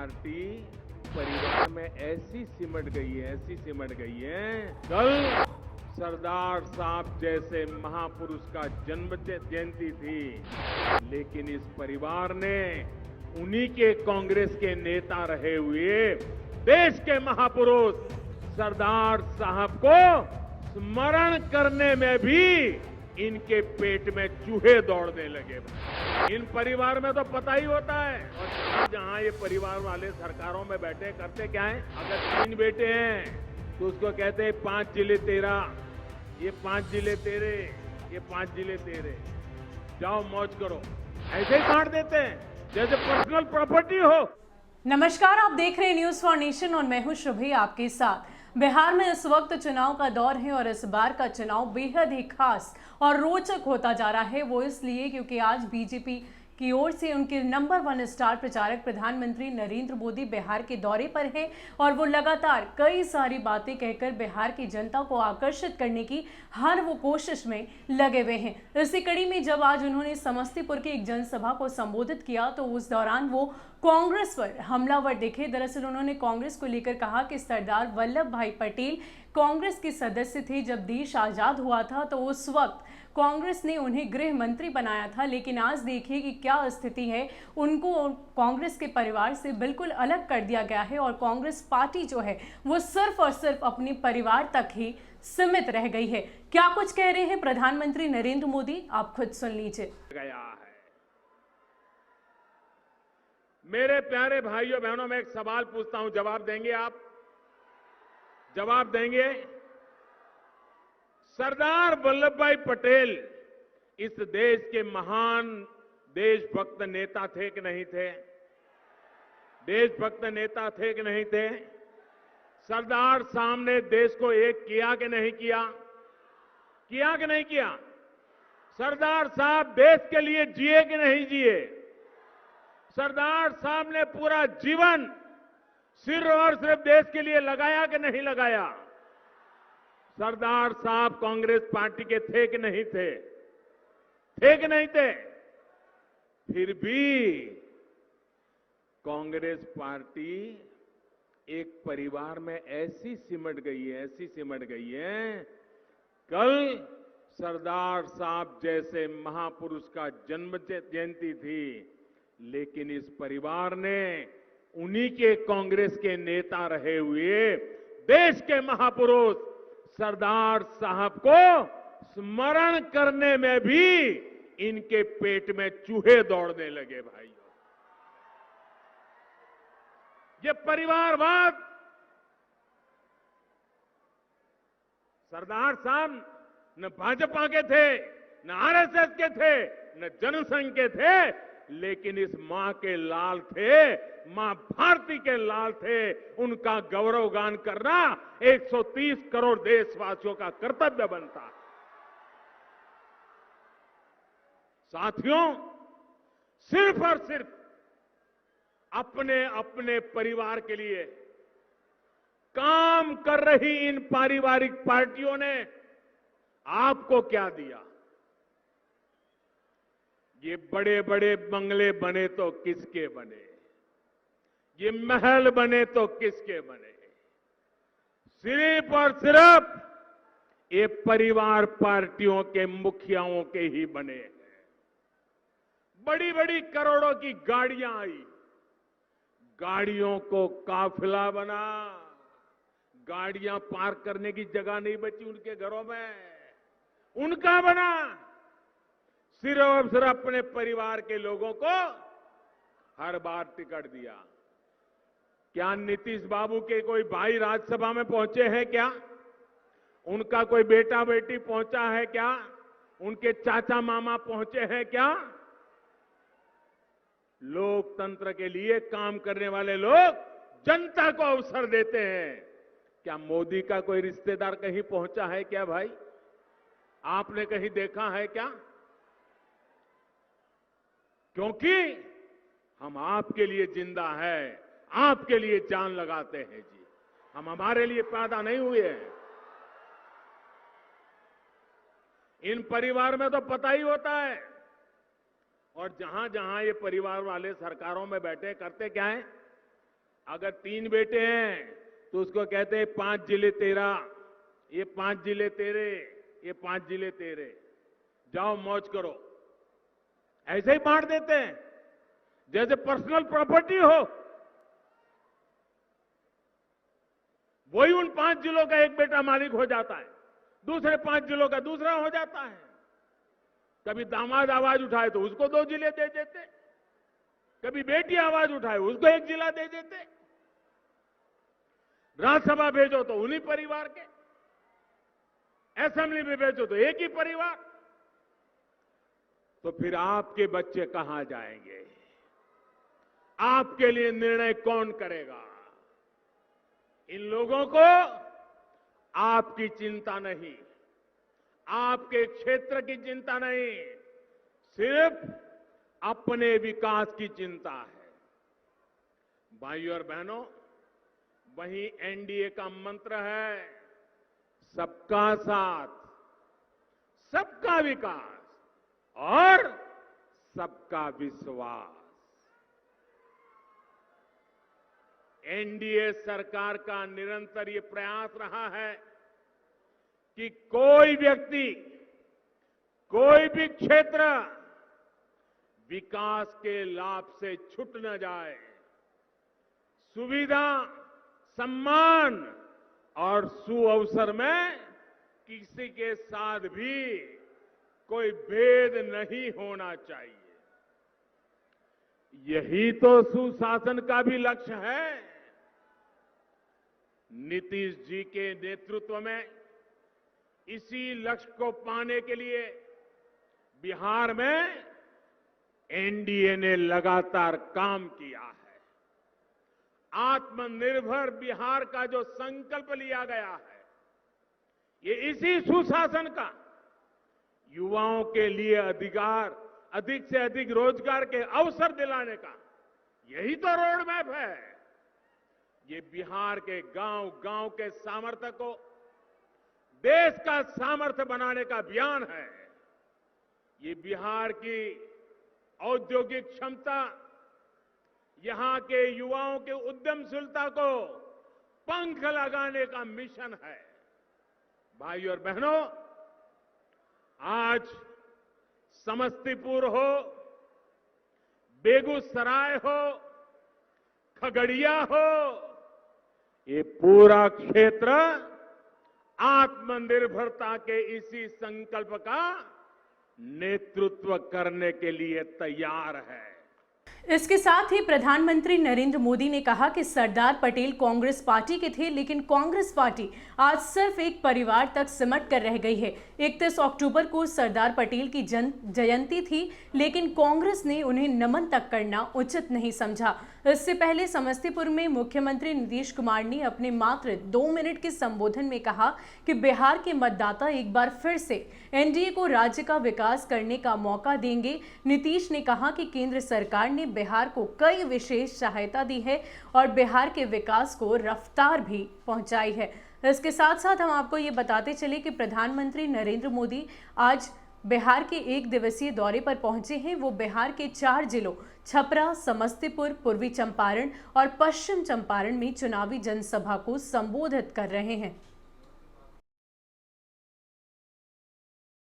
Party परिवार में ऐसी सिमट गई है। कल सरदार साहब जैसे महापुरुष का जन्म जयंती थी, लेकिन इस परिवार ने उन्हीं के कांग्रेस के नेता रहे हुए देश के महापुरुष सरदार साहब को स्मरण करने में भी इनके पेट में चूहे दौड़ने लगे। इन परिवार में तो पता ही होता है। और जहां ये परिवार वाले सरकारों में बैठे करते क्या है, अगर 3 बेटे हैं तो उसको कहते हैं 5 जिले तेरा, ये 5 जिले तेरे, ये 5 जिले तेरे, जाओ मौज करो, ऐसे ही काट देते हैं जैसे पर्सनल प्रॉपर्टी हो। नमस्कार, आप देख रहे हैं न्यूज फॉर नेशन और मैं हूं शुभी आपके साथ। बिहार में इस वक्त चुनाव का दौर है और इस बार का चुनाव बेहद ही खास और रोचक होता जा रहा है। वो इसलिए क्योंकि आज बीजेपी की ओर से उनके नंबर 1 स्टार प्रचारक प्रधानमंत्री नरेंद्र मोदी बिहार के दौरे पर हैं और वो लगातार कई सारी बातें कहकर बिहार की जनता को आकर्षित करने की हर वो कोशिश में लगे हुए हैं। इसी कड़ी में जब आज उन्होंने समस्तीपुर की एक जनसभा को संबोधित किया तो उस दौरान वो कांग्रेस पर हमलावर दिखे। दरअसल उन्होंने कांग्रेस को लेकर कहा कि सरदार वल्लभ भाई पटेल कांग्रेस के सदस्य थे। जब देश आजाद हुआ था तो उस वक्त कांग्रेस ने उन्हें गृह मंत्री बनाया था, लेकिन आज देखिए कि क्या स्थिति है। उनको कांग्रेस के परिवार से बिल्कुल अलग कर दिया गया है और कांग्रेस पार्टी जो है वो सिर्फ और सिर्फ अपने परिवार तक ही सीमित रह गई है। क्या कुछ कह रहे हैं प्रधानमंत्री नरेंद्र मोदी, आप खुद सुन लीजिए। मेरे प्यारे भाइयों बहनों, मैं एक सवाल पूछता हूं, जवाब देंगे आप? जवाब देंगे? सरदार वल्लभ भाई पटेल इस देश के महान देशभक्त नेता थे कि नहीं थे? देशभक्त नेता थे कि नहीं थे? सरदार साहब ने देश को एक किया कि नहीं किया? किया कि नहीं किया? सरदार साहब देश के लिए जिए कि नहीं जिए? सरदार साहब ने पूरा जीवन सिर्फ और सिर्फ देश के लिए लगाया कि नहीं लगाया? सरदार साहब कांग्रेस पार्टी के थे कि नहीं थे? थे कि नहीं थे? फिर भी कांग्रेस पार्टी एक परिवार में ऐसी सिमट गई है। कल सरदार साहब जैसे महापुरुष का जन्म जयंती थी, लेकिन इस परिवार ने उन्हीं के कांग्रेस के नेता रहे हुए देश के महापुरुष सरदार साहब को स्मरण करने में भी इनके पेट में चूहे दौड़ने लगे। भाइयों, ये परिवारवाद, सरदार साहब न भाजपा के थे, न आरएसएस के थे, न जनसंघ के थे, लेकिन इस मां के लाल थे, मां भारती के लाल थे। उनका गौरवगान करना 130 करोड़ देशवासियों का कर्तव्य बनता है। साथियों, सिर्फ और सिर्फ अपने अपने परिवार के लिए काम कर रही इन पारिवारिक पार्टियों ने आपको क्या दिया? ये बड़े बड़े बंगले बने तो किसके बने? ये महल बने तो किसके बने? सिर्फ और सिर्फ ये परिवार पार्टियों के मुखियाओं के ही बने हैं। बड़ी बड़ी करोड़ों की गाड़ियां आई, गाड़ियों को काफिला बना, गाड़ियां पार्क करने की जगह नहीं बची उनके घरों में, उनका बना। सिर्फ और सिर्फ अपने परिवार के लोगों को हर बार टिकट दिया। क्या नीतीश बाबू के कोई भाई राज्यसभा में पहुंचे हैं क्या? उनका कोई बेटा बेटी पहुंचा है क्या? उनके चाचा मामा पहुंचे हैं क्या? लोकतंत्र के लिए काम करने वाले लोग जनता को अवसर देते हैं। क्या मोदी का कोई रिश्तेदार कहीं पहुंचा है क्या भाई? आपने कहीं देखा है क्या? क्योंकि हम आपके लिए जिंदा है, आपके लिए जान लगाते हैं जी। हम हमारे लिए पैदा नहीं हुए हैं। इन परिवार में तो पता ही होता है। और जहां जहां ये परिवार वाले सरकारों में बैठे करते क्या है, अगर 3 बेटे हैं तो उसको कहते हैं 5 जिले तेरा, ये 5 जिले तेरे, ये 5 जिले तेरे, जाओ मौज करो। ऐसे ही बांट देते हैं जैसे पर्सनल प्रॉपर्टी हो। वही उन 5 जिलों का एक बेटा मालिक हो जाता है, दूसरे 5 जिलों का दूसरा हो जाता है। कभी दामाद आवाज उठाए तो उसको 2 जिले दे देते, कभी बेटी आवाज उठाए उसको 1 जिला दे देते। राज्यसभा भेजो तो उन्हीं परिवार के, असेंबली में भेजो तो एक ही परिवार। तो फिर आपके बच्चे कहां जाएंगे? आपके लिए निर्णय कौन करेगा? इन लोगों को आपकी चिंता नहीं, आपके क्षेत्र की चिंता नहीं, सिर्फ अपने विकास की चिंता है। भाइयों और बहनों, वहीं एनडीए का मंत्र है सबका साथ, सबका विकास और सबका विश्वास। एनडीए सरकार का निरंतर ये प्रयास रहा है कि कोई व्यक्ति, कोई भी क्षेत्र विकास के लाभ से छूट न जाए। सुविधा, सम्मान और सुअवसर में किसी के साथ भी कोई भेद नहीं होना चाहिए। यही तो सुशासन का भी लक्ष्य है। नीतीश जी के नेतृत्व में इसी लक्ष्य को पाने के लिए बिहार में एनडीए ने लगातार काम किया है। आत्मनिर्भर बिहार का जो संकल्प लिया गया है, ये इसी सुशासन का युवाओं के लिए अधिक से अधिक रोजगार के अवसर दिलाने का यही तो रोड मैप है। ये बिहार के गांव-गांव के सामर्थ्य को देश का सामर्थ्य बनाने का अभियान है। ये बिहार की औद्योगिक क्षमता, यहां के युवाओं के उद्यमशीलता को पंख लगाने का मिशन है। भाइयों और बहनों, आज समस्तीपुर हो, बेगूसराय हो, खगड़िया हो, ये पूरा क्षेत्र आत्मनिर्भरता के इसी संकल्प का नेतृत्व करने के लिए तैयार है। इसके साथ ही प्रधानमंत्री नरेंद्र मोदी ने कहा कि सरदार पटेल कांग्रेस पार्टी के थे, लेकिन कांग्रेस पार्टी आज सिर्फ एक परिवार तक सिमट कर रह गई है। 31 अक्टूबर को सरदार पटेल की जयंती थी, लेकिन कांग्रेस ने उन्हें नमन तक करना उचित नहीं समझा। इससे पहले समस्तीपुर में मुख्यमंत्री नीतीश कुमार ने अपने मात्र 2 मिनट के संबोधन में कहा कि बिहार के मतदाता एक बार फिर से एनडीए को राज्य का विकास करने का मौका देंगे। नीतीश ने कहा कि केंद्र सरकार ने बिहार को कई विशेष सहायता दी है और बिहार के विकास को रफ्तार भी पहुंचाई है। इसके साथ साथ हम आपको ये बताते चले कि प्रधानमंत्री नरेंद्र मोदी आज बिहार के 1 दिवसीय दौरे पर पहुंचे हैं। वो बिहार के 4 जिलों छपरा, समस्तीपुर, पूर्वी चंपारण और पश्चिम चंपारण में चुनावी जनसभा को संबोधित कर रहे हैं।